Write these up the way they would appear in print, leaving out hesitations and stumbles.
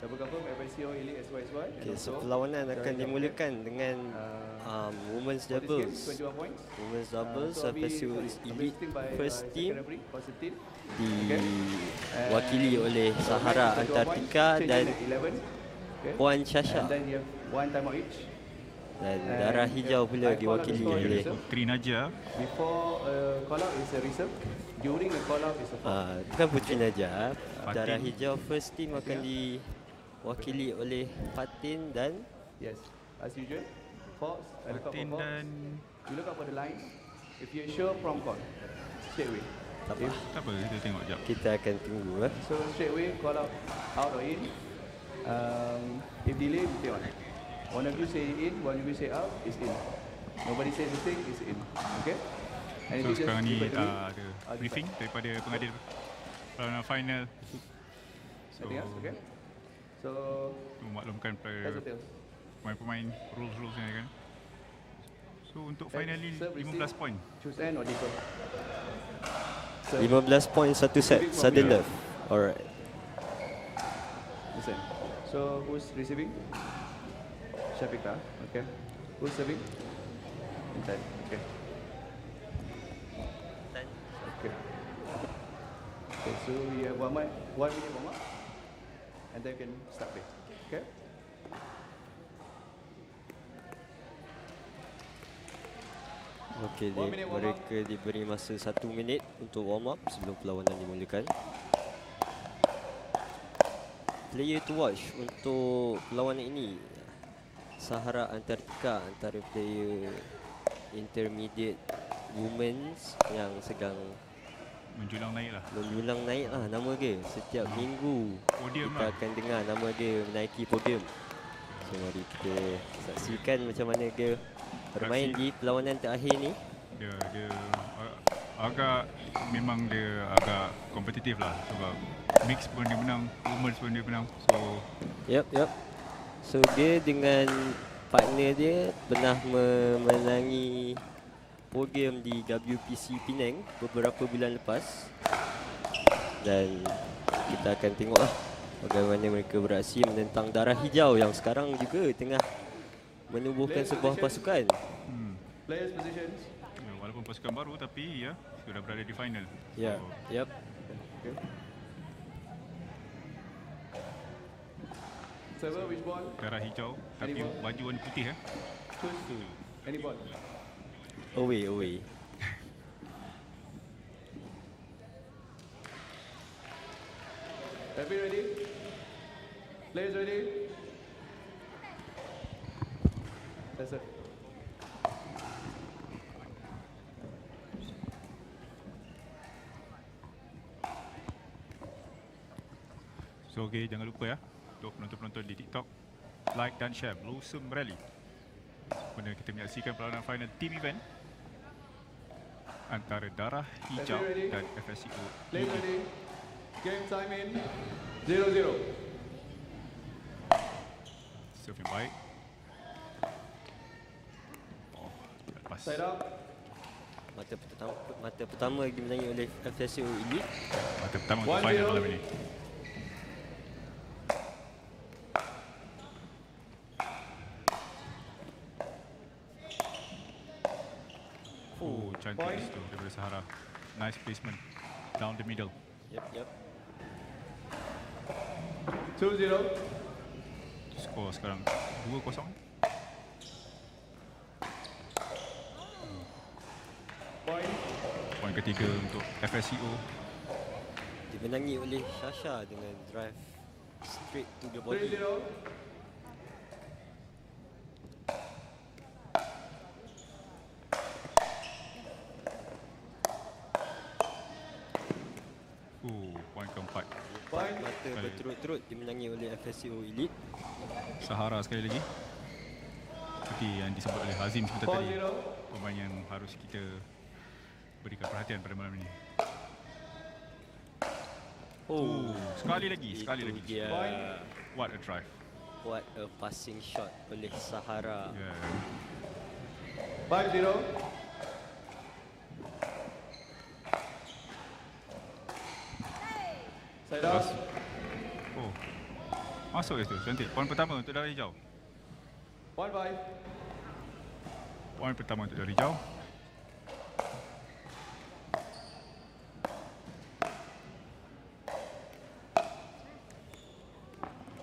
Double confirm FSCO Elite SYSY. Okay, so perlawanan akan dimulakan dengan women's for this game, doubles. 21 points. Women's doubles, So I'll be FSU is elite assisting by first second team referee, positive. diwakili oleh Sahara Antartika dan 11. Puan Syasha. And then you have one timeout each. Dan Darah Hijau pula diwakili oleh Putri Najah. Before call out is a reserve. During the call out is a foul. bukan Putri Najah. Darah Hijau first team akan diwakili oleh Fatin dan Yes, as usual. Fox, I look out for Fatin Fox. dan You look out for the line. If you're sure, prompt call. Straight away. tak apa. tak apa, kita tengok jap. Kita akan tunggu. So straight away call out or in. If delay, stay on. One of you say in, one of you say out, is in. Nobody says a thing, is in. Okay? And So if you sekarang just ni leave it to me, ada I'll briefing decide. daripada pengadil perlawanan final. So Anything else? Okay? So memaklumkan that's pada the tails. pemain-pemain rules ni kan. So untuk final ni Serve, 15 receive. poin. Choose end or defer. So 15 poin satu set, sudden love. Alright. listen. So who's receiving? Shafiqa. Okay. Who's serving? Intan. Okay. Okay. Okay. So you have 1 minute warm up, and then you can start play. Okay. Okey, mereka diberi masa 1 minit untuk warm up sebelum perlawanan dimulakan. Player to watch untuk perlawanan ini, Sahara Antartika antara player intermediate women's yang sedang Menjulang naik lah. naik lah nama dia. Setiap minggu Podium kita lah. akan dengar nama dia menaiki podium. So mari kita saksikan macam mana dia bermain di perlawanan terakhir ni. Dia agak memang dia agak kompetitif lah sebab mix pun dia menang, women's pun dia menang. So Yep. So dia dengan partner dia pernah memenangi podium di WPC Penang beberapa bulan lepas. Dan kita akan tengok bagaimana mereka beraksi menentang Darah Hijau yang sekarang juga tengah menubuhkan sebuah pasukan. Players positions. ya, walaupun pasukan baru tapi ya sudah berada di final. Ya, yep. Okay. Server which ball? Darah hijau tapi Any ball? baju warna putih Choose. Any ball. Away. Referee ready? Players ready? Yes, sir. So okay, jangan lupa ya untuk penonton-penonton di TikTok, like dan share Blossom Rally. Kemudian kita menyaksikan perlawanan final team event antara Darah Hijau Ready? dan FSCO. Players ready? Game time in. 0-0. Serve yang baik. Oh, lepas. Side up. Mata pertama dimenangi oleh FSU Elite. Mata pertama untuk final malam ini. Oh, cantik Point. situ daripada Sahara. Nice placement down the middle. Yep. 2-0. Skor sekarang 2-0. Point. Poin ketiga untuk FSCO. Dimenangi oleh Syasha dengan drive straight to the body. 3-0. Poin keempat. Point. Mata berturut-turut dimenangi oleh FSCO Elite. Sahara sekali lagi. Seperti yang disebut oleh Hazim sebentar tadi. 4-0. Pemain yang harus kita berikan perhatian pada malam ini. Sekali lagi. Itu dia. What a drive. What a passing shot oleh Sahara. Yeah. 5-0. Side up. Oh, Masuk itu, cantik. Poin pertama untuk darah hijau. 1-5. Poin pertama untuk darah hijau.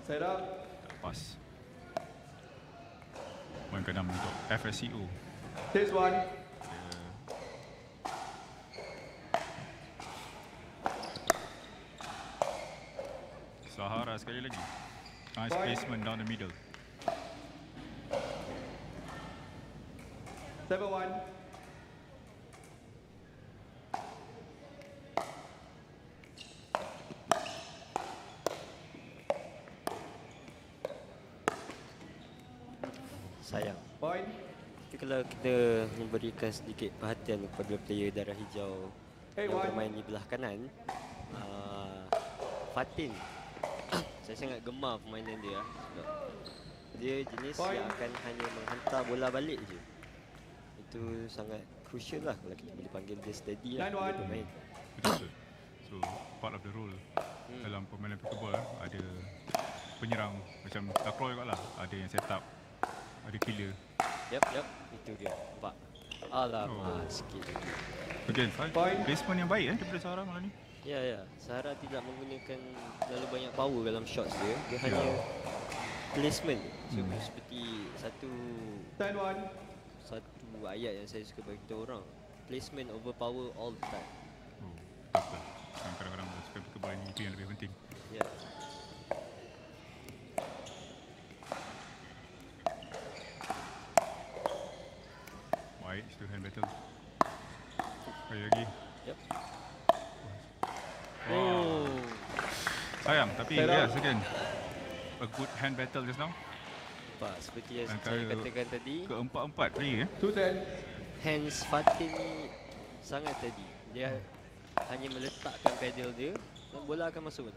Set up. Pas. Poin ke-6 untuk FSCO. Chase 1. Sahara sekali lagi. Nice placement down the middle. 7-1. Sayang. Point. Tapi kalau kita memberikan sedikit perhatian kepada player darah hijau yang 8-1. bermain di belah kanan, Fatin, saya sangat gemar permainan dia sebab dia jenis yang akan hanya menghantar bola balik je. Itu sangat crucial lah kalau kita boleh panggil dia steady lah dia bermain. Betul. So part of the role dalam permainan pickleball ada penyerang macam takraw juga lah. Ada yang set up, ada killer. Yap, itu dia. Nampak? Alamak, sikit lagi. Again, placement yang baik daripada Sahara malam ni. Ya. Sahara tidak menggunakan terlalu banyak power dalam shots dia. Dia hanya placement. So, seperti satu 10-1. ayat yang saya suka bagi kita orang. Placement over power all the time. Oh, betul. Kadang-kadang suka pickleball ni itu yang lebih penting. Ya. Baik, itu hand battle. Sekali lagi. Yep. Wow. Sayang, tapi yes, again, a good hand battle just now. Nampak, seperti yang Antara saya katakan tadi, keempat-empat player 2-10. hands Fatin ni sangat tadi. Dia hanya meletakkan pedal dia dan bola akan masuk.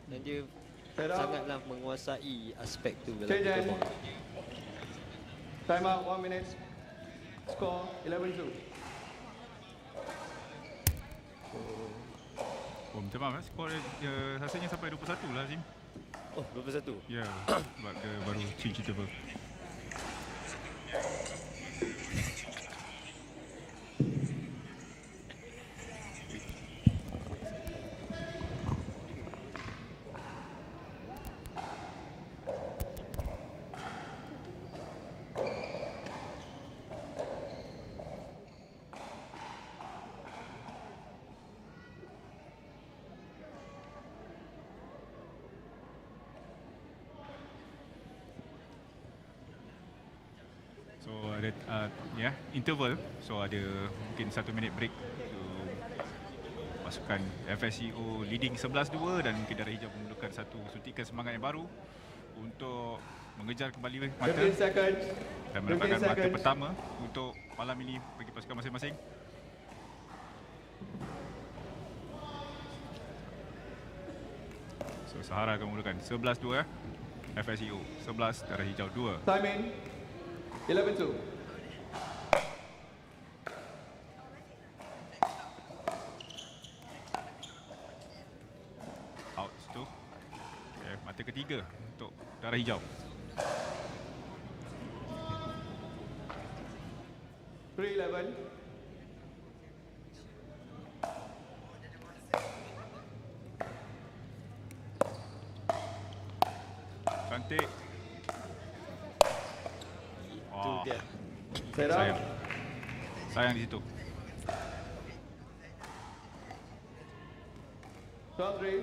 Dan dia sangatlah menguasai aspek tu dalam pickleball. Time out, 1 minute. Score 11-2. Oh, minta maaf, skor rasanya sampai 21 lah, Azim. Oh, 21. Ya, sebab dia baru change interval. So ada interval. So ada mungkin 1 minit break. So pasukan FSCO leading 11-2 dan mungkin darah hijau memerlukan satu suntikan semangat yang baru untuk mengejar kembali mata 15 seconds. dan mendapatkan mata pertama untuk malam ini bagi pasukan masing-masing. So Sahara akan memerlukan 11-2, FSCO 11, darah hijau 2. Time in. 11-2. Out situ. Okay, mata ketiga untuk darah hijau. 3-11. Cantik. Itu dia. Set up. Sayang di situ. 12-3.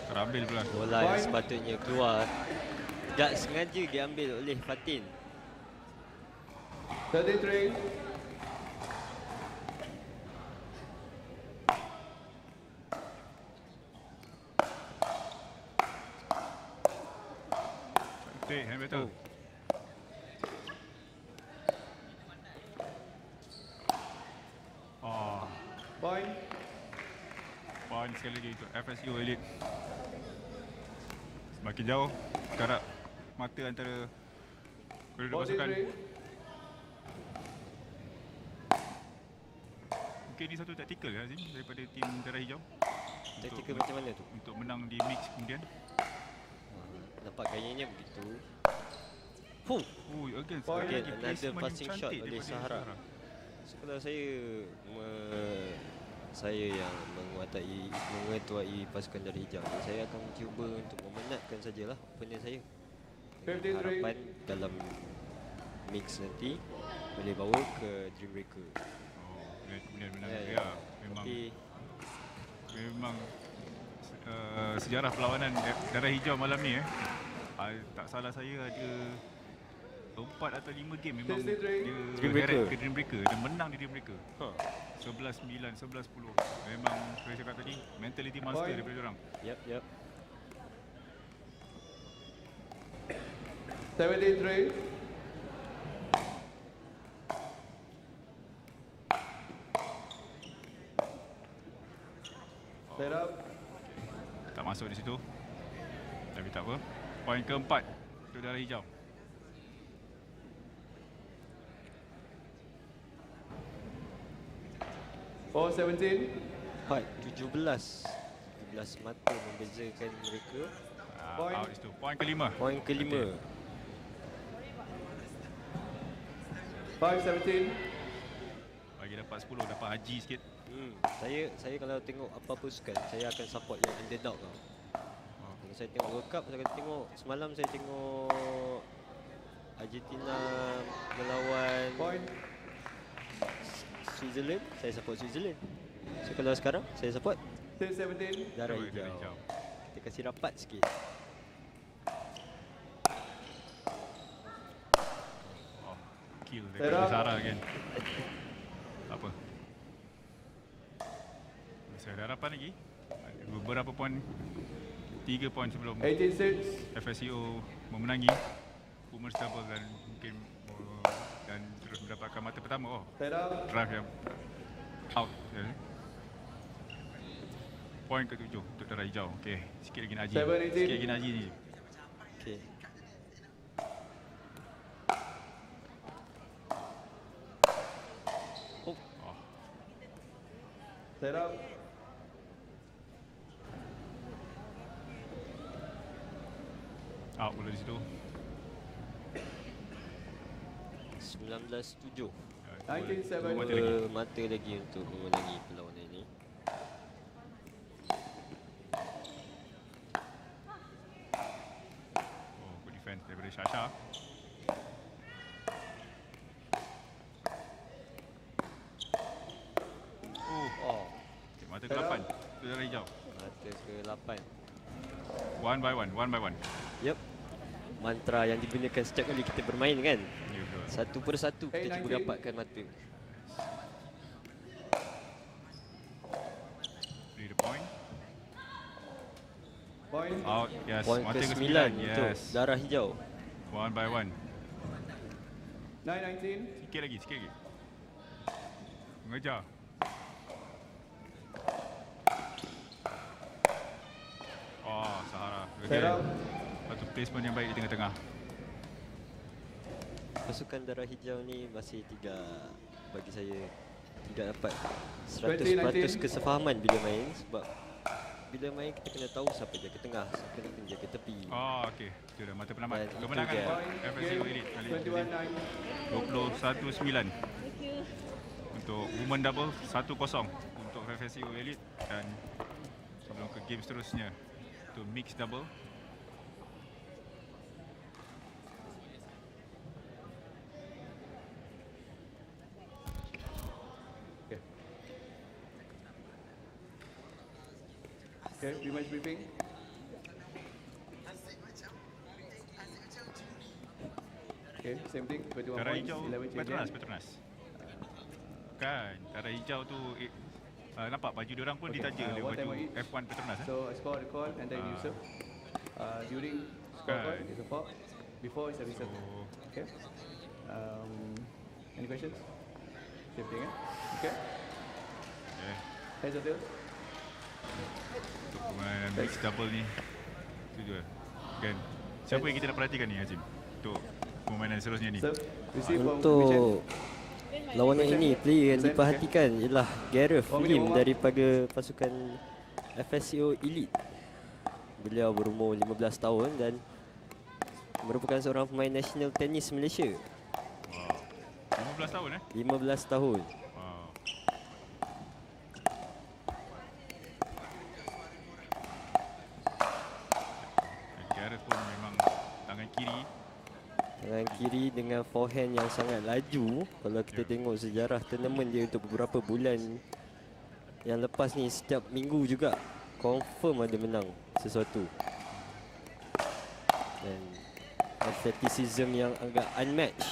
Terambil pula. Bola yang sepatutnya keluar tidak sengaja diambil oleh Fatin. 33. Cantik, hand battle. Point. Poin sekali lagi untuk FSCO Elite. Semakin jauh jarak mata antara Periode pasukan. 43. Mungkin ini satu taktikal kan Azim daripada tim darah hijau. Taktikal macam mana tu? Untuk menang di mix kemudian. Nampak gayanya begitu. Huh. Again, Again, lagi another placement yang passing shot cantik oleh daripada Sahara. So, kalau saya yang mengetuai pasukan dari hijau ni, saya akan cuba untuk memenatkan sajalah opponent saya. Dengan 53. harapan dalam mix nanti boleh bawa ke Dream Breaker. Kemudian menang. Ya, Ya, memang Tapi memang sejarah perlawanan darah hijau malam ni tak salah saya ada 4 atau 5 game memang dia Dream Breaker. heret ke Dream Breaker dan menang di Dream Breaker. 11-9, 11-10. Memang saya cakap tadi mentality monster Point. daripada orang. Yep. 73. Set up. Tak masuk di situ. Tapi tak apa. Poin keempat untuk darah hijau. For 17. 17 mata membezakan mereka. Point. Out di situ. Poin kelima. Poin kelima. 5-17. Bagi dapat 10, dapat haji sikit. Saya kalau tengok apa-apa sukan, saya akan support yang underdog tau. Kalau saya tengok World Cup, saya akan tengok semalam saya tengok Argentina melawan Point. Switzerland, saya support Switzerland. So kalau sekarang saya support 10-17. darah Oh, darah hijau. hijau. Kita kasih rapat sikit. Kill Set daripada up. Sarah kan. Tak apa. Masih ada harapan lagi. Ada beberapa poin. 3 poin sebelum 18-6. FSCO memenangi Women's Double dan mungkin dan terus mendapatkan mata pertama. Set up. Drive yang out. Poin ke-7 untuk darah hijau. Okey, sikit lagi nak haji. 7-18. Sikit lagi nak haji ni. Okey. Set up. Out pula di situ. 19-7. 19-7. Dua mata lagi. Dua mata lagi untuk memenangi perlawanan ini. Oh, good defense daripada Shasha. Oh, Okay, mata ke-8 untuk darah hijau. mata ke-8. One by one. Yep. Mantra yang digunakan setiap kali kita bermain kan. Ya, betul. Satu persatu kita cuba 19. dapatkan mata. Beri the point. Point. Out, yes. Poin Mata ke-9 ke-9, untuk yes. darah hijau. One by one. 9-19. Sikit lagi. Mengejar. Oh, Sahara. Set up. Satu placement yang baik di tengah-tengah. Pasukan darah hijau ni masih tidak, bagi saya, tidak dapat 2019. 100% kesefahaman bila main. Sebab bila main kita kena tahu siapa jaga tengah, siapa kena jaga tepi. Oh, okey. Itu dah mata penamat. Dan itu Kemenangan dia. FSCO Elite kali ini. 21-9. 21-9 untuk Women Double, 1-0 untuk FSCO Elite. Dan sebelum ke game seterusnya untuk Mixed Double. Okay, pre-match briefing. Okay, same thing. 21 Darah points, hijau 11 Petronas, changes. Petronas. Kan, darah hijau tu nampak baju diorang pun Okay, ditaja oleh one baju time each. F1 Petronas. So I score the call and then you serve. During score Kan. call, it's a fault. Before it's a reserve. So, Okay. Any questions? Same thing, eh? Okay. okay. Heads or tails? Untuk permainan mixed double ni, itu je. Kan, siapa yang kita nak perhatikan ni Azim untuk permainan dan seterusnya ni. Serve. Receive from Vincent. Untuk lawanan ini, player yang diperhatikan ialah Gareth Lim daripada pasukan FSCO Elite. Beliau berumur 15 tahun dan merupakan seorang pemain nasional tenis Malaysia. Wow. 15 tahun 15 tahun. Wow. Gareth pun memang tangan kiri. Tangan kiri dengan forehand yang sangat laju. Kalau kita tengok sejarah tournament dia untuk beberapa bulan yang lepas ni, setiap minggu juga confirm ada menang sesuatu. Dan athleticism yang agak unmatched.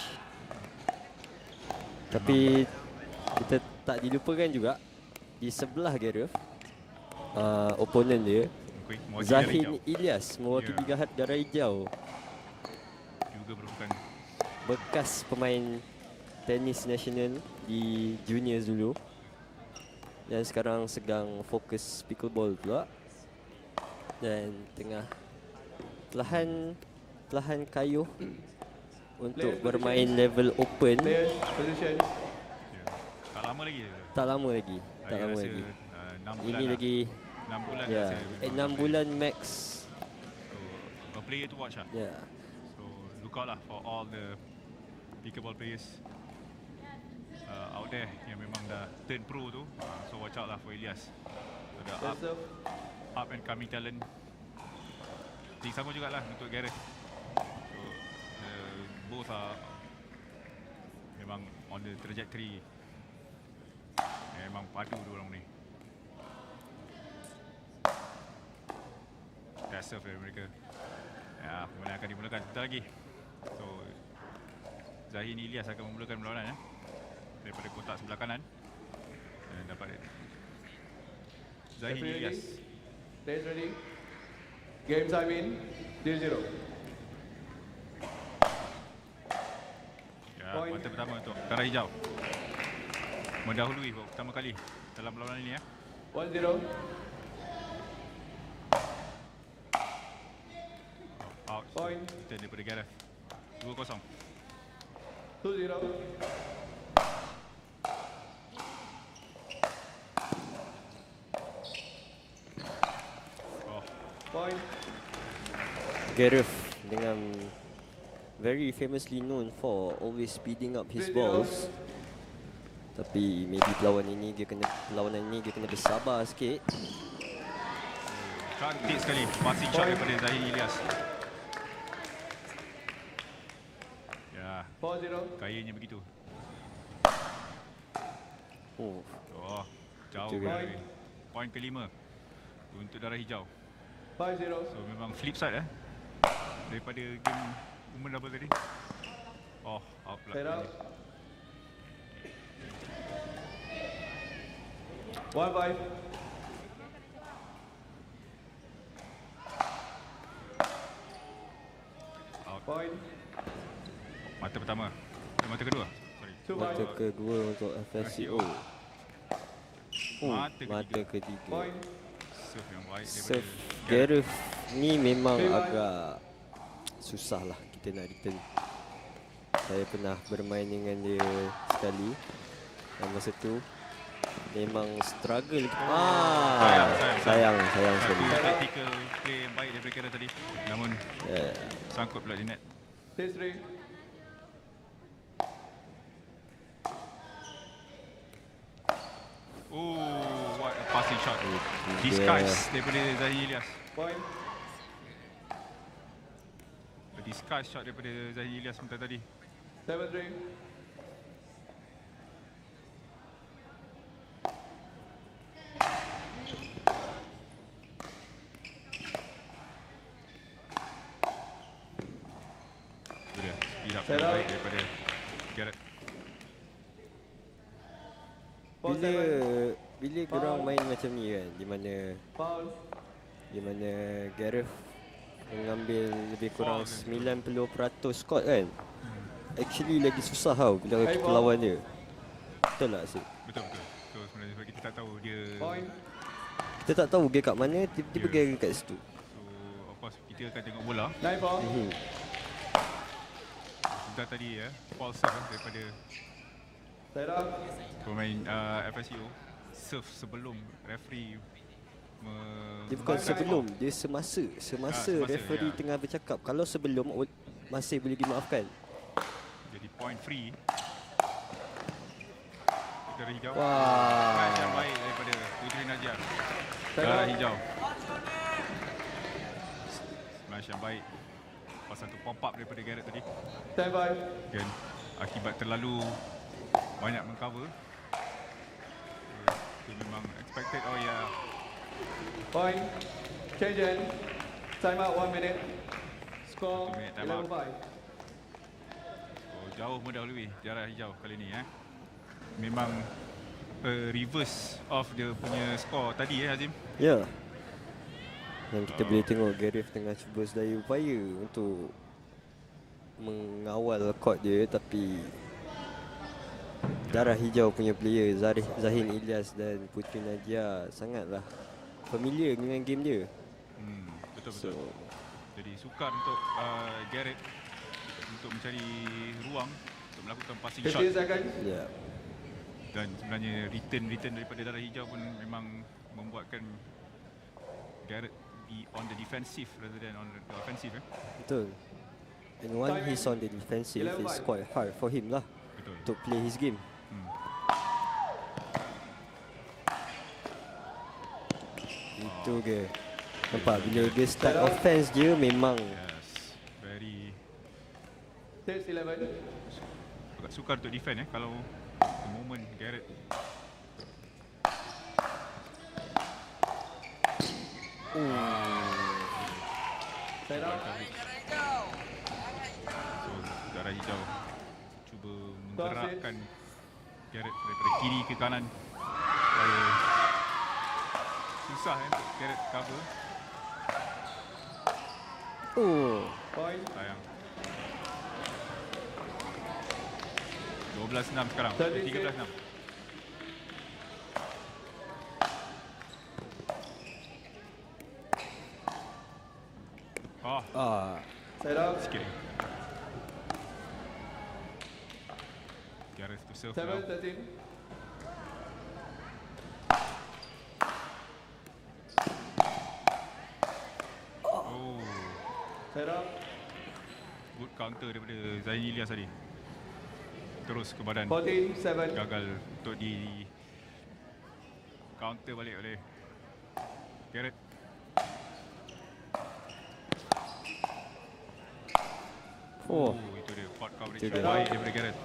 Tapi kita tak dilupakan juga di sebelah Gareth, opponent dia Mewakili Zahin Garai Hijau. Ilyas mewakili Garhat Garai Hijau, Juga merupakan bekas pemain tenis nasional di juniors dulu dan sekarang sedang fokus pickleball pula, dan tengah perlahan kayuh untuk bermain level open. Players, position. tak lama lagi. Tak lama lagi, tak Saya lama rasa, lagi. 6 bulan Ini lah. lagi 6 bulan ya, saya memang 6 sampai. bulan max. So, a player to watch lah. Ya. So look out lah for all the pickleball players out there yang memang dah turn pro tu. So watch out lah for Ilyas. So the Let's serve. up and coming talent. Ting sama jugalah untuk Gareth. So both are memang on the trajectory. Memang padu dua orang ni. Dah serve dari mereka. Ya, permainan akan dimulakan sebentar lagi. So Zahin Ilyas akan memulakan perlawanan daripada kotak sebelah kanan. Dan dapat Zahin Referee ready. Ilyas. Players ready. Game time in. 0-0. Ya, Point. kuarter pertama untuk Garai Hijau. Mendahului pertama kali dalam perlawanan ini ya. 1-0. Out. Point. Turn daripada Gareth. 2-0. 2-0. Oh, Point. Gareth dengan very famously known for always speeding up his balls. Tapi maybe perlawanan ini dia kena bersabar sikit. cantik sekali passing shot daripada Zahin Ilyas. Ya, 4-0. kayanya begitu. Oh, Oh, jauh Betul, dari poin kelima untuk Darah Hijau. 5-0. So memang flip side daripada game women double tadi. Oh, out pula. Fade out. 1-5. Out. Point. Mata pertama. Mata kedua. Sorry. 2-5. mata kedua untuk FSCO. Mata ketiga. Point. Serve yang baik Serve daripada Gareth ni memang agak susah lah kita nak return. Saya pernah bermain dengan dia sekali dan masa tu memang struggle. Sayang satu sekali. tactical play yang baik daripada Gareth tadi. Namun sangkut pula di net. 6-3. Oh, what a passing shot. Disguise daripada Zahin Ilyas. Point. A disguise shot daripada Zahin Ilyas sebentar tadi. 7-3. Itu dia, speed up Set yang up. baik daripada Gareth. Bila korang main macam ni kan, Foul. di mana Gareth mengambil lebih kurang Foul. 90% skor kan, actually lagi susah tau bila kita lawan dia. Betul tak Asyik? Betul. So sebenarnya sebab kita tak tahu dia. Point. Kita tak tahu dia kat mana, tiba-tiba Ya. dia kat situ. So of course kita akan tengok bola. 9-4. Dah tadi ya, false serve daripada Set up. pemain FSU. Serve sebelum referee Dia bukan sebelum, dia semasa semasa, referee ya. tengah bercakap. Kalau sebelum masih boleh dimaafkan. Jadi point free. Darah hijau. Wah. Smash yang baik daripada Puteri Najjar. Set Darah up. hijau. Smash yang baik. Lepas satu pop up daripada Garrett tadi. Stand by. Dan akibat terlalu banyak mengcover. Itu memang expected. Oh ya. Point. Change in. Time out 1 minute. Score 1 minute time out. 11-5. Oh, jauh mendahului darah hijau kali ni Memang reverse of dia punya skor tadi Hazim. Ya. Yang kita boleh tengok Gareth tengah cuba sedaya upaya untuk mengawal court dia, tapi darah hijau punya player Zahin Ilyas dan Puteri Najjar sangatlah familiar dengan game dia. Betul-betul. Jadi sukar untuk Garrett untuk mencari ruang untuk melakukan passing shot. 15 seconds. Ya. Dan sebenarnya return daripada darah hijau pun memang membuatkan Garrett be on the defensive rather than on the offensive. Betul. And when he's on the defensive, it's quite hard for him lah Betul. to play his game. Itu ke. Nampak bila dia start offense dia memang Yes. Very Stage 11. agak sukar untuk defend kalau the moment Garrett Set up. so darah hijau cuba menggerakkan Garrett daripada kiri ke kanan supaya susah untuk Garrett cover. Point. Sayang. 12-6 sekarang. 13-6. Set up. Sikit lagi. Gareth to serve 7, now. 13. Oh, Set up. good counter daripada Zahin Ilyas tadi. Terus ke badan. 14, 7. Gagal untuk di counter balik oleh Garrett. Itu dia court coverage Itu yang dia. baik daripada Garrett.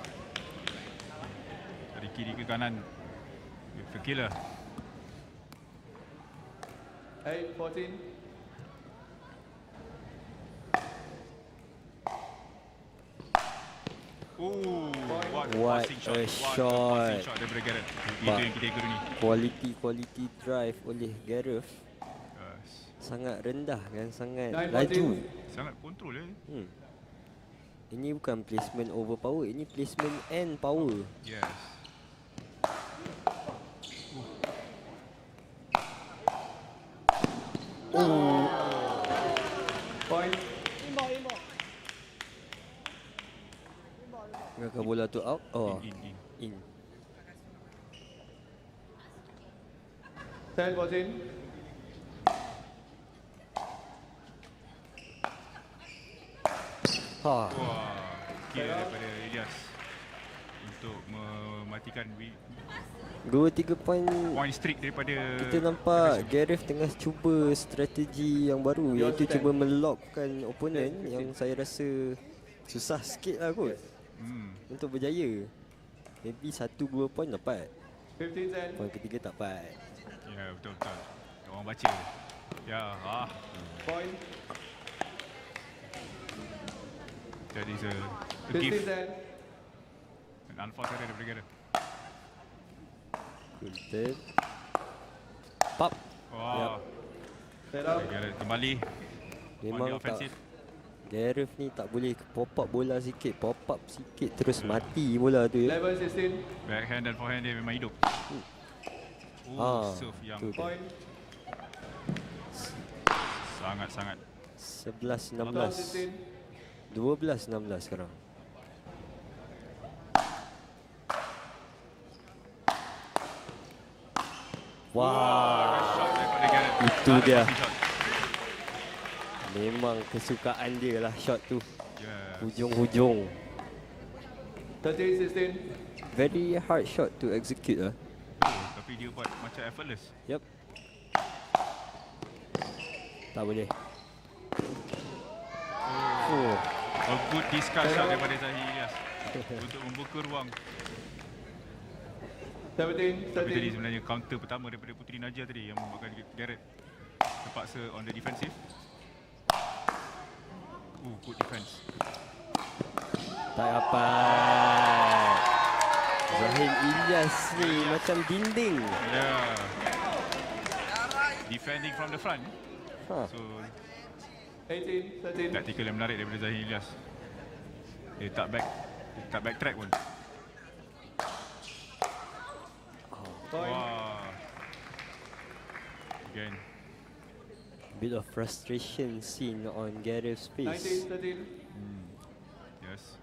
Dari kiri ke kanan. It's a killer. 8, 14. What passing a What shot. passing shot daripada Garrett. Itu Nampak. yang kita guru ni. quality drive oleh Gareth Yes. sangat rendah dan sangat 9, laju. 14. Sangat kontrol Ini bukan placement overpower, ini placement and power. Yes. Point. Maka bola tu out. In. In. 10, 14. Wah, kira daripada Ilyas untuk mematikan 2-3 point point streak daripada kita nampak Gareth tengah cuba strategi yang baru, iaitu cuba melockkan opponent yang saya rasa susah sikit lah kot untuk berjaya. Maybe 1-2 point dapat, 15, 10. point ketiga tak dapat. Ya, betul-betul. Orang baca. Ya, Point. that is a 15, gift. 10. An unforced error daripada Gareth. Good. Pop. Wah, Set up. Gareth kembali on the Memang tak, offensive. Gareth ni tak boleh pop up bola sikit, pop up sikit terus mati bola tu ya. 11, 16. Backhand dan forehand dia memang hidup. Serve yang tu. Point. sangat-sangat 11-16. 12, 16. 12-16 sekarang. Wah, Shot daripada Gareth. Itu Another dia. passing shot. memang kesukaan dia lah shot tu. Yes. Hujung-hujung. 13-16. Very hard shot to execute lah. Tapi dia buat macam effortless. Yep. Tak boleh. Oh. A good discard shot daripada Zahir Ilyas untuk membuka ruang. 17, Tapi tadi 13. sebenarnya counter pertama daripada Puteri Najjar tadi yang membuatkan Gareth terpaksa on the defensive. Good defense. Tak dapat. Zahir Ilyas ni macam dinding. Yeah. Defending from the front. Ha. So 18, 13. taktikal yang menarik daripada Zahir Ilyas. Dia tak backtrack pun. Point. Wah. Again. Bit of frustration seen on Gareth's face. 19, 13. Yes.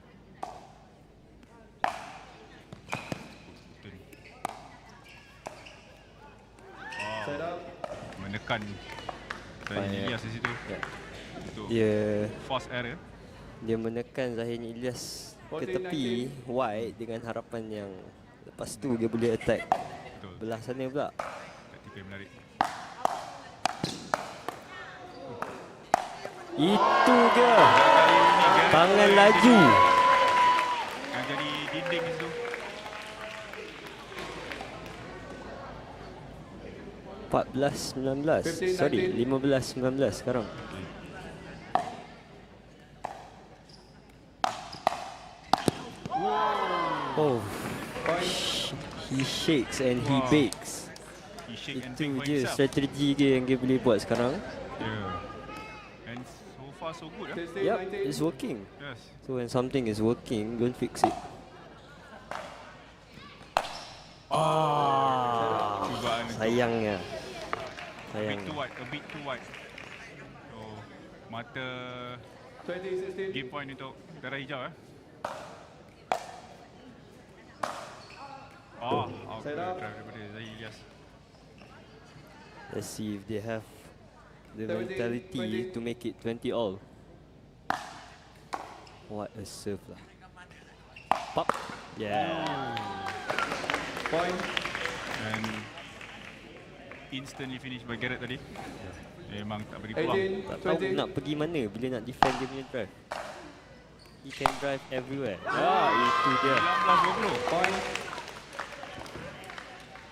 Set up. Menekan Zahir Fine, Ilyas di situ. Ya. Untuk Dia force error. menekan Zahir Ilyas ke 14, tepi wide dengan harapan yang lepas tu dia boleh attack Betul. belah sana pula. Taktikal yang menarik. Itu dia. Kali ini Gareth Tangan laju. yang jadi dinding di situ. Sorry, 15-19 sekarang. Oh, Point. he shakes and he Wow. bakes. He shake and Itu bake for je himself. strategi dia yang dia boleh buat sekarang. Yeah. And so far so good. 16, Yup, 19. it's working. Yes. So when something is working, don't fix it. Cubaan itu Sayangnya. a bit too Sayangnya. wide, a bit too wide. So mata 20, 16. game point untuk darah hijau out Set up. drive daripada Zahir Ilyas. Let's see if they have the 17, mentality 20. to make it 20 all. What a serve lah. Pop. Yeah. Point. And instantly finish by Gareth tadi. Memang tak beri peluang. 18, Tak tahu 20. nak pergi mana bila nak defend dia punya drive. He can drive everywhere. Itu dia. 19-20. Point.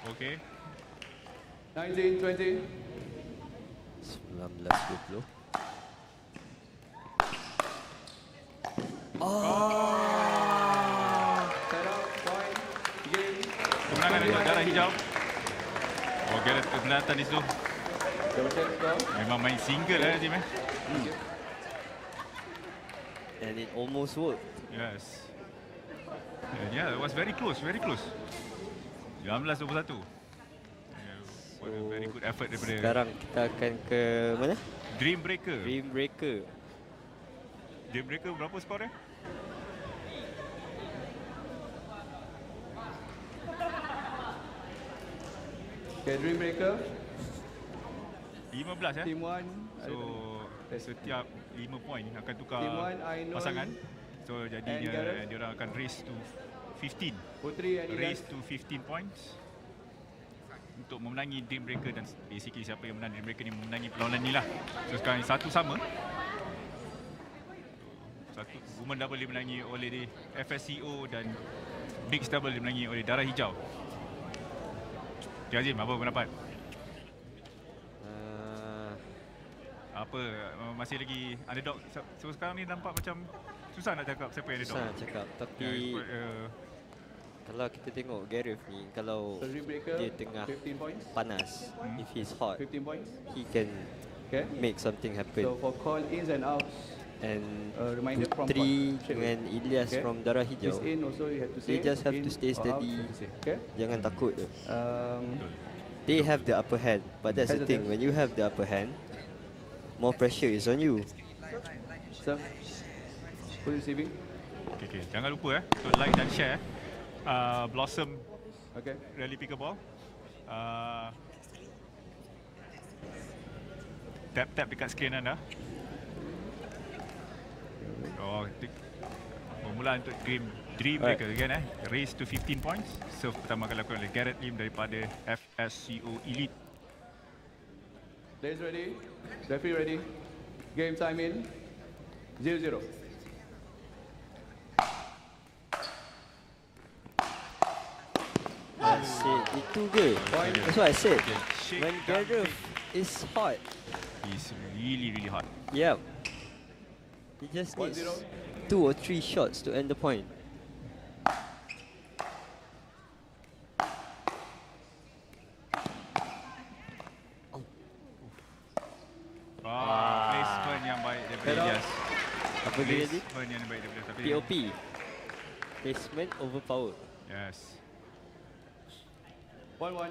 Okay. 19, 20. 19-20. Set up. Point. Game. Kemenangan untuk darah hijau. Oh, Gareth keberatan di situ. Double check score. Memang main single Azim And it almost worked. Yes. And yeah, it was very close, very close. 19-21. What a very good effort daripada Sekarang kita akan ke mana? Dream Breaker. Dream Breaker. Dream Breaker berapa skor dia? Okay, Dream Breaker. 15 Team 1. So setiap 5 poin akan tukar Team 1, Ainul. pasangan. So and jadinya Gareth. dia orang akan race to 15. Putri and Race Ilyas. to 15 points untuk memenangi Dream Breaker, dan basically siapa yang menang Dream Breaker ni memenangi perlawanan ni lah. So sekarang satu sama. Satu women double dimenangi oleh FSCO dan mixed double dimenangi oleh Darah Hijau. Cik Azim, apa pendapat? Apa masih lagi underdog? So sekarang ni nampak macam susah nak cakap siapa yang underdog. Susah nak cakap. Tapi it's quite, kalau kita tengok Gareth ni, kalau So Dream Breaker. dia tengah 15 points. panas, if he's hot, 15 points. he can Okay. make something So happen. for call ins and outs, And reminder from Putri court, straight away. dengan Ilyas Okay. from Darah This Hijau, in also you have to say. they just have in to stay or out, steady. you have to say. Okay. Jangan takut. They They have the upper hand, but that's the thing. When you have the upper hand, more pressure is on you. Serve. Who receiving? Okay. Jangan lupa untuk like dan share Blossom Okay. Rally Pickleball. tap dekat skrin anda. Oh, permulaan untuk dream mereka kan race to 15 points. Serve pertama kali dilakukan oleh Garrett Lim daripada FSCO Elite. Players ready? Referee ready? Game time in. 0-0. That's it. Itu je. That's what I said. Okay, Sheikh When Gareth Gareth is hot, is really hot. yep. He just 1-0. needs 2 or 3 shots to end the point. Placement yang baik daripada Ilyas. Apa dia tadi? Placement yang baik daripada tapi POP. Placement overpower. yes. 1-1.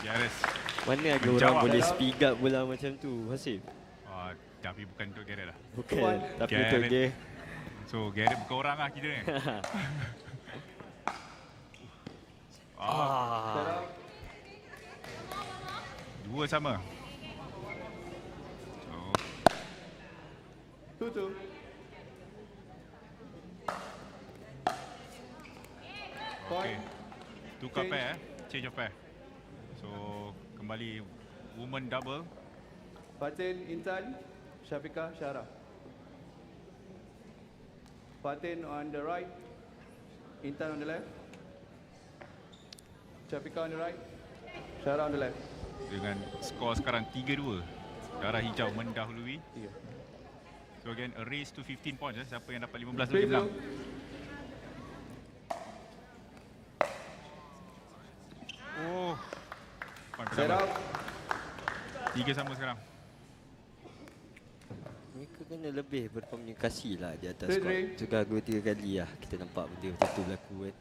Gareth. Mana ada Menjawab. orang boleh speak up bola macam tu, Hasif? Tapi bukan untuk Gareth lah. Bukan, tapi untuk Gareth. dia. So Gareth bukan orang lah kita ni. Set up. Dua sama. So 2-2. okay. Tukar Change. pair change of pair. So kembali woman double. Fatin, Intan, Syafiqah, Syara. Fatin on the right, Intan on the left. Syafiqah on the right, Syara on the left. Dengan skor sekarang 3-2. Darah hijau mendahului. 3. So again a race to 15 points. Siapa yang dapat 15 tu dia menang. Oh. Point Set pertama. up. 3 sama sekarang. Mereka kena lebih berkomunikasi lah di atas Three, court. three. Itu gagal 3 kali lah kita nampak benda macam tu berlaku kan.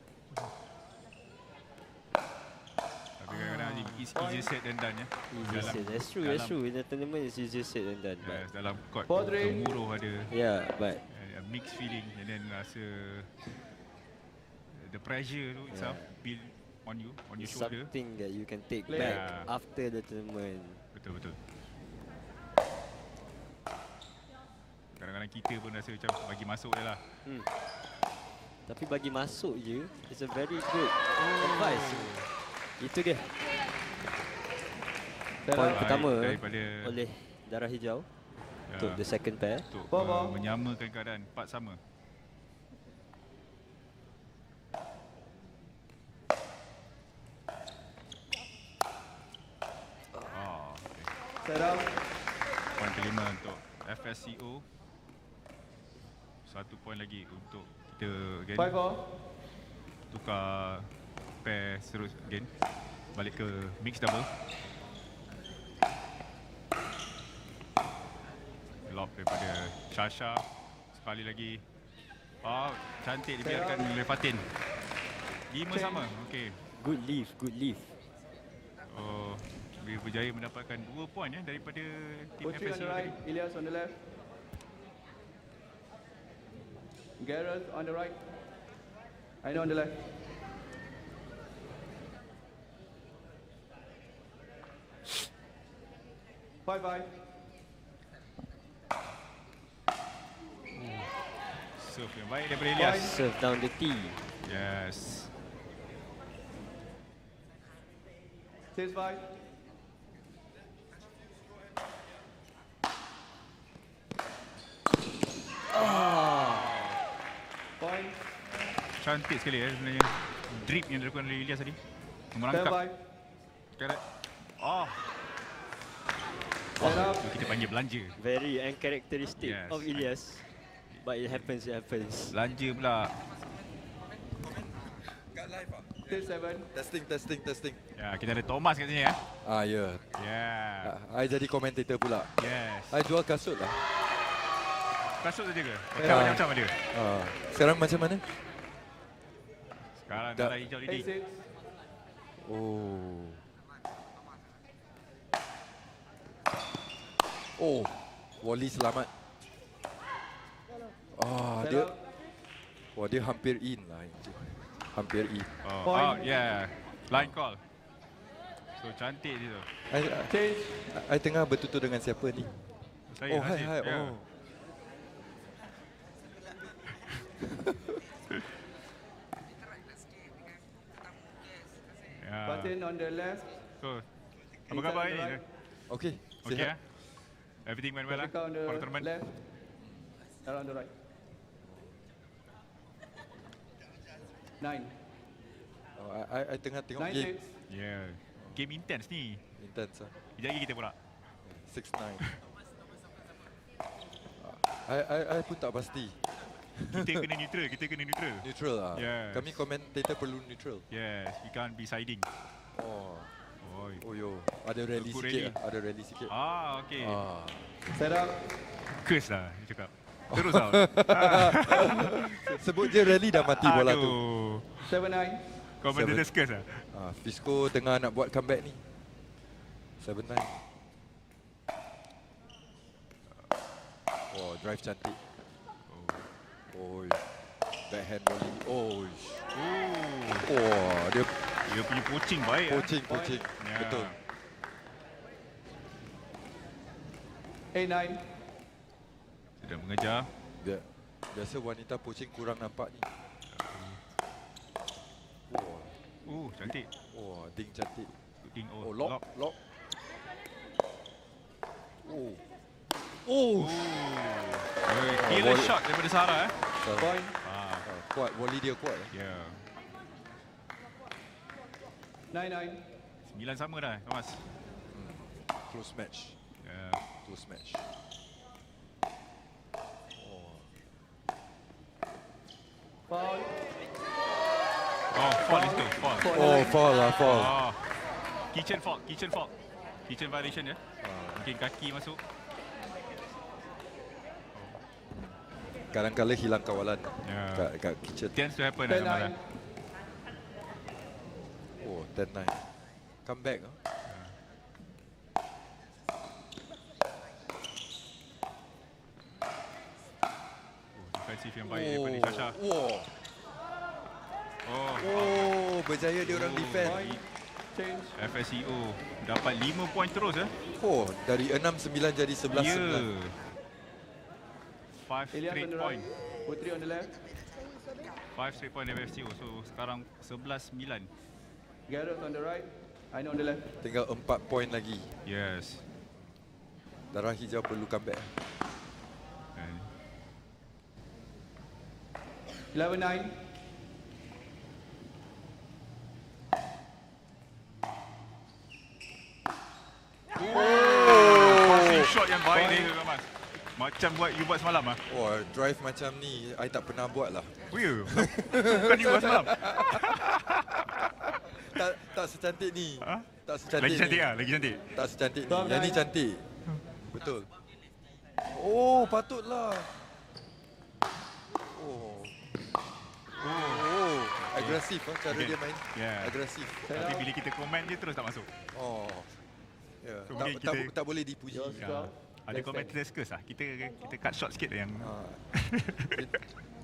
Tapi kadang-kadang it's easier said than done ya. Easy said. That's true, that's true. In the tournament it's easier said than done. But Yes, dalam court 4-3. gemuruh ada yeah, but a mixed feeling and then rasa the pressure tu itself build on you, on your it's shoulder. something that you can take Play. back Yeah. after the tournament. Betul. Kadang-kadang kita pun rasa macam bagi masuk je lah. Tapi bagi masuk je, it's a very good advice. Itu dia. Set Point up. pertama daripada oleh darah hijau ya, untuk the second pair. untuk Bawah. menyamakan keadaan 4 sama. Set up. Poin kelima untuk FSCO. 1 poin lagi untuk kita again 5-4. tukar pair terus again. Balik ke mix double. Lob daripada Shasha. Sekali lagi. Cantik dibiarkan oleh Fatin. 5 sama. Okey. Good leave, good leave. Dia berjaya mendapatkan 2 poin daripada tim Putri on FSCO the right, tadi. Ilyas on the left. Gareth on the right. Aina on the left. Five. Serve yang baik daripada Ilyas. Serve down the tee. Yes. 6-5. Point. Cantik sekali sebenarnya. Drip yang dilakukan oleh Ilyas tadi. Merangkap. 7-5. Karet. Set up. Itu kita panggil belanja. Very uncharacteristic Yes. of Ilyas. But it happens, it happens. Belanja pula. Kat live ah. 6-7. Testing. Ya, kita ada Thomas kat sini ya. Ya. Yeah. I jadi komentator pula. Yes. I jual kasut lah. Kasut saja ke? Ya. Macam ada. Sekarang macam mana? Sekarang Dah. darah hijau leading. 8-6. Oh. Oh, volley selamat. Set Dia, out. dia hampir in lah. Hampir in. Oh, out, yeah. Line call. So cantik dia tu. Change. I tengah bertutur dengan siapa ni? Saya Oh, hai, Hasif, hai. yeah. Oh. Yeah. Button on the left. So, apa Inside khabar on the ni? right. Okay, Okay, sihat. everything went well lah Traffic on the for the tournament. left. Around the right. 9. Oh, I tengah tengok 9, game. 6. Yeah. Game intense ni. Intense lah. Sekejap lagi kita pula. 6-9. I pun tak pasti. Kita kena neutral, kita kena neutral. Neutral lah. Yes. Kami komentator perlu neutral. Yes, we can't be siding. Oh. Oi. Oh yo, ada rally Aku sikit rally. lah. Ada rally sikit. Ah, okay. Set out. Curse lah, dia cakap. Terus out. Sebut je rally dah mati bola tu. Aduh. 7, 9. Commentator's curse lah. Fisco tengah nak buat comeback ni. 7-9. Oh, drive cantik. Oh. Backhand volley. Oh. Oh, dia Dia punya poaching baik. poaching. Ya. Betul. 8, 9. Sudah mengejar. Biasa wanita poaching kurang nampak ni. Oh, Cantik. oh, ding cantik. Shooting Oh, lock. Oh. Oh. Killer volley. shot daripada Sarah Point. Kuat, volley dia kuat. Yeah. 9, 9. 9 sama dah, Thomas. Close match. Yeah. Close match. Foul. Oh, fall itu, fall. Oh, foul lah, foul. Oh. Kitchen fault. Kitchen violation ya. Mungkin kaki masuk. Kadang-kadang hilang kawalan Ya. kat kitchen. Tends to happen 10, lah. 9. Oh, 10-9. Come back. Defensif yang baik daripada Shasha. Oh, berjaya dia orang defend. Point. Change. FSCO dapat 5 poin terus Oh, dari 6-9 jadi 11-9. Yeah. 5 Elias on straight the point. right. Putri on the left. 5 straight point FSCO. So sekarang 11-9. Gareth on the right. Aina on the left. Tinggal 4 poin lagi. Yes. Darah hijau perlu comeback. And 11, 9. passing shot yang baik dia, Mas. Macam you buat semalam ah. Oh, drive macam ni I tak pernah buat lah. Oh ya. Bukan you buat semalam. Tak secantik ni. Ha? Tak secantik Lagi cantik ni. ah, lagi cantik. Tak secantik ni. Top Yang ni nine. cantik. Betul. Oh, patutlah. Oh, agresif cara Okay. dia main. Yeah. Agresif. Tapi bila kita komen dia terus tak masuk. Oh. Ya, So, mungkin kita- tak boleh dipuji. Your Ya. score. Ada commentators curse lah. Kita cut short sikit yang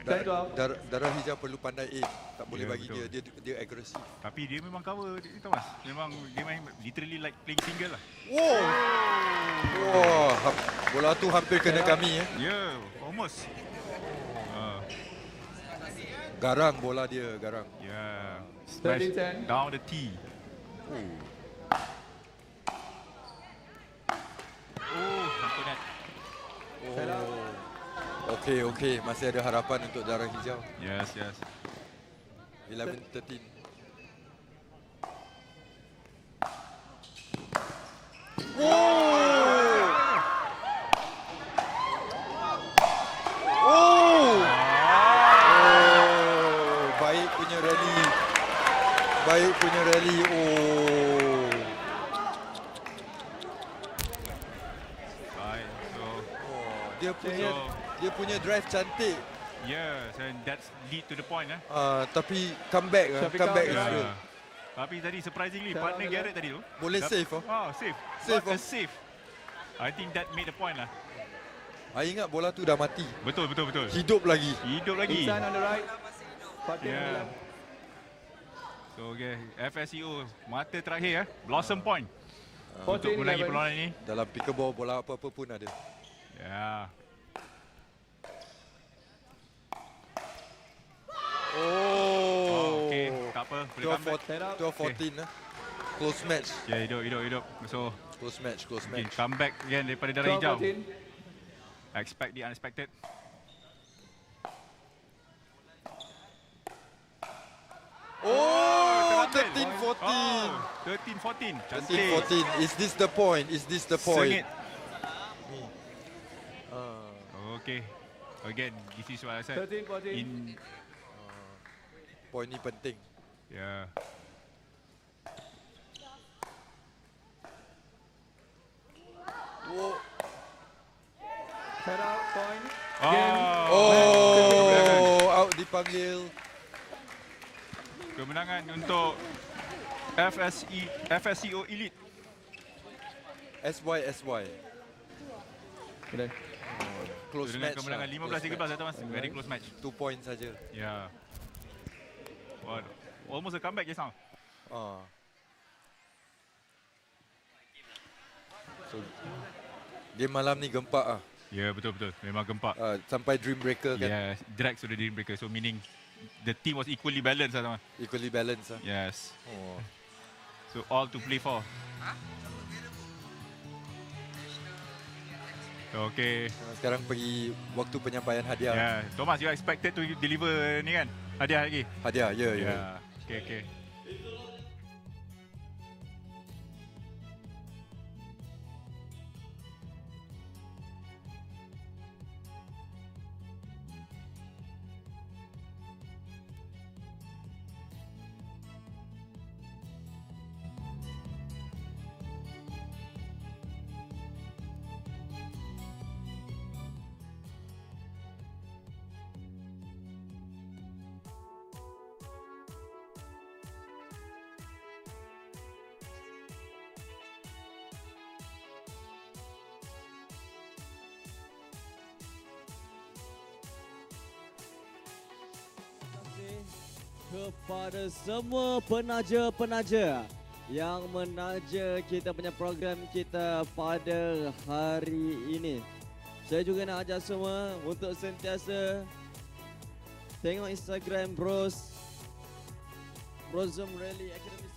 Ten, 12. Darah hijau perlu pandai aim. Tak boleh Ya, bagi betul. dia agresif. tapi dia memang cover Thomas. Memang dia main literally like playing single lah. Wah, bola tu hampir kena kami ya. Yeah, almost. Garang bola dia, garang. Yeah. Smash 13-10. down the tee. Sampai net. Okey, masih ada harapan untuk darah hijau. Yes. 11-13. Baik punya rally. Right. So Dia punya drive cantik. yes, and that's lead to the point Tapi comeback Syafiqah is on the real. right. Tapi tadi surprisingly Salah partner dia. Garrett tadi tu Boleh save safe. Save, What a save. I think that made the point lah. I ingat bola tu dah mati. Betul. Hidup lagi. Hidup lagi. Insan on the right. Fatin on the Yeah. left. So okay, FSCO mata terakhir Blossom Point. 14, Untuk menangi 11. perlawanan ini. Dalam pickleball bola apa-apa pun ada. Ya. Oh. Okay, tak apa. Boleh comeback. 12-14 lah. Close match. Ya, hidup. So, Close match. okay, comeback again daripada darah hijau. 12, 14. Expect the unexpected. Oh, Terakhir. 13-14. 13-14. Cantik. 13-14. Is this the point? Is this the point? Sengit. Okay. Again, this is what I said. 13, 14. In Point ni penting. yeah. Oh. Head out, point. Oh, out dipanggil. Kemenangan untuk FSCO Elite. SY. Okay. Close Dengan match. kemenangan lah. 15-13 Thomas. Very close match. 2 points saja. Yeah. Well, almost a comeback just now. So, game malam ni gempak ah. Ya, betul. Memang gempak. Sampai Dream Breaker kan. Yeah, drag sudah di breaker. So meaning the team was equally balanced lah, Thomas. Equally balanced ah. Yes. Oh. So all to play for. Okay. Sekarang pergi waktu penyampaian hadiah. Yeah. Thomas, you expected to deliver ni kan? Hadiah lagi? Hadiah, ya. Yeah. Okay. Kepada semua penaja-penaja yang menaja kita punya program kita pada hari ini. Saya juga nak ajak semua untuk sentiasa tengok Instagram Brosum Rally Academy.